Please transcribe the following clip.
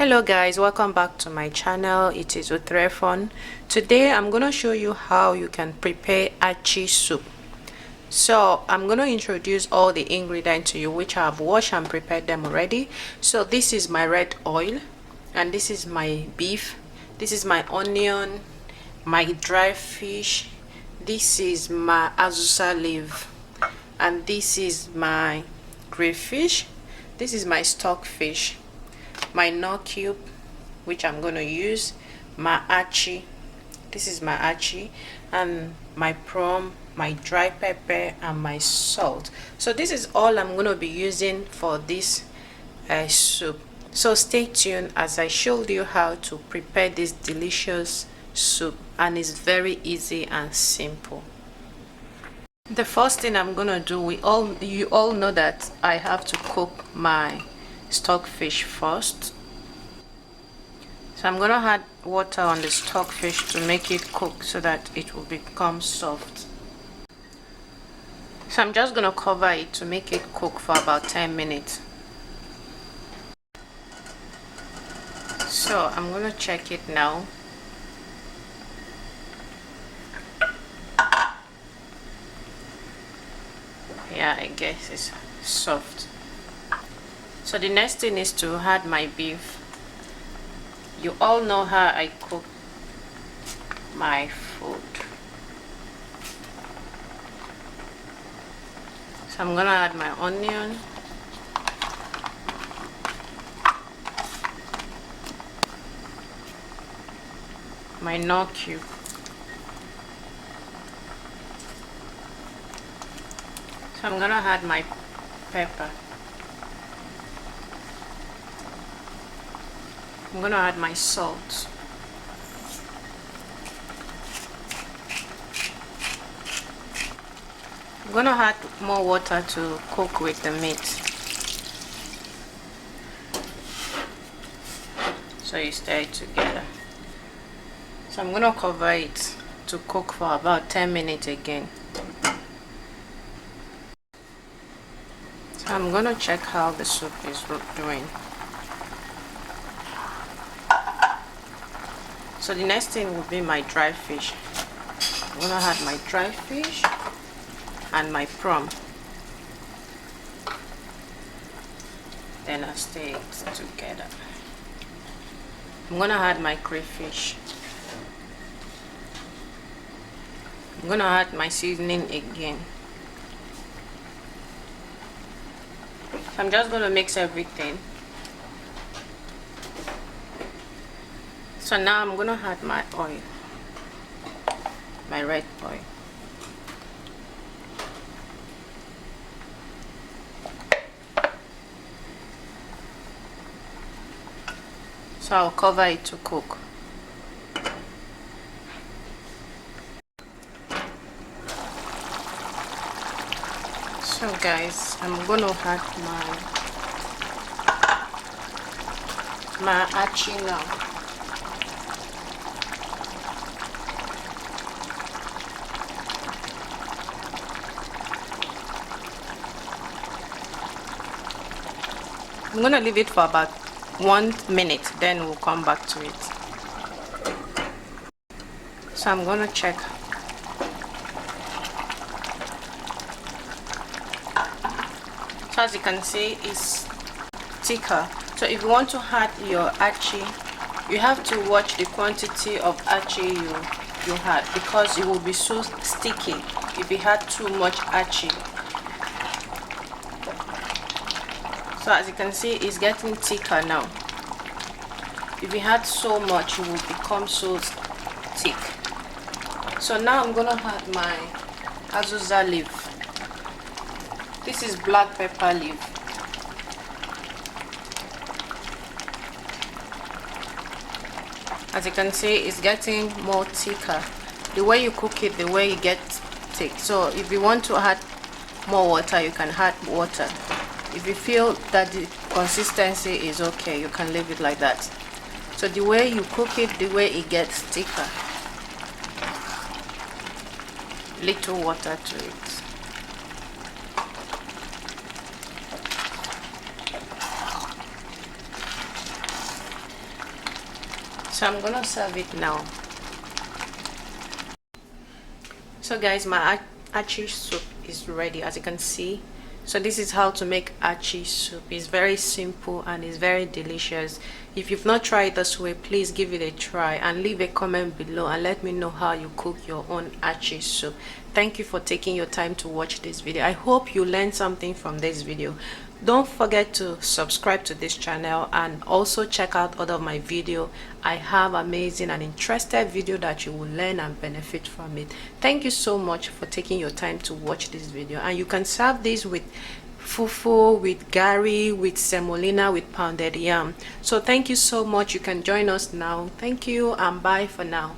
Hello guys, welcome back to my channel. It is Utrefon. Today I'm going to show you how you can prepare Achi soup. So I'm going to introduce all the ingredients to you, which I have washed and prepared them already. So this is my red oil, and this is my beef, this is my onion, my dry fish, this is my azusa leaf, and this is my crayfish, this is my stockfish, my nut cube, which I'm going to use, my achi, this is my achi, and my prawn, my dry pepper, and my salt. So this is all I'm going to be using for this soup. So stay tuned as I showed you how to prepare this delicious soup, and it's very easy and simple. The first thing I'm going to do, you all know that I have to cook my stockfish first. So I'm going to add water on the stockfish to make it cook so that it will become soft. So I'm just going to cover it to make it cook for about 10 minutes. So I'm going to check it now. Yeah, I guess it's soft. So the next thing is to add my beef. You all know how I cook my food. So I'm gonna add my onion, my nut cube, so I'm gonna add my pepper. I'm gonna add my salt. I'm gonna add more water to cook with the meat, so you stir it together. So I'm gonna cover it to cook for about 10 minutes again. So I'm gonna check how the soup is doing. So the next thing will be my dry fish. I'm gonna add my dry fish and my prawn. Then I'll stir it together. I'm gonna add my crayfish. I'm gonna add my seasoning again. So I'm just gonna mix everything. So now I'm gonna add my oil, my red oil. So I'll cover it to cook. So guys, I'm gonna add my achi now. I'm gonna leave it for about 1 minute, then we'll come back to it. So I'm gonna check. So as you can see, it's thicker. So if you want to add your achi, you have to watch the quantity of achi you had, because it will be so sticky if you had too much achi. So as you can see, it's getting thicker now. If you had so much, it will become so thick. So now I'm gonna add my azusa leaf. This is black pepper leaf. As you can see, it's getting more thicker. The way you cook it, the way it gets thick. So if you want to add more water, you can add water. If you feel that the consistency is okay, you can leave it like that. So the way you cook it, the way it gets thicker. Little water to it. So I'm gonna serve it now. So guys, my achi soup is ready, as you can see. So this is how to make achi soup. It's very simple and it's very delicious. If you've not tried this way, please give it a try and leave a comment below and let me know how you cook your own achi soup. Thank you for taking your time to watch this video. I hope you learned something from this video. Don't forget to subscribe to this channel and also check out other of my video. I have amazing and interesting video that you will learn and benefit from it. Thank you so much for taking your time to watch this video, and you can serve this with fufu, with gari, with semolina, with pounded yam. So thank you so much. You can join us now. Thank you and bye for now.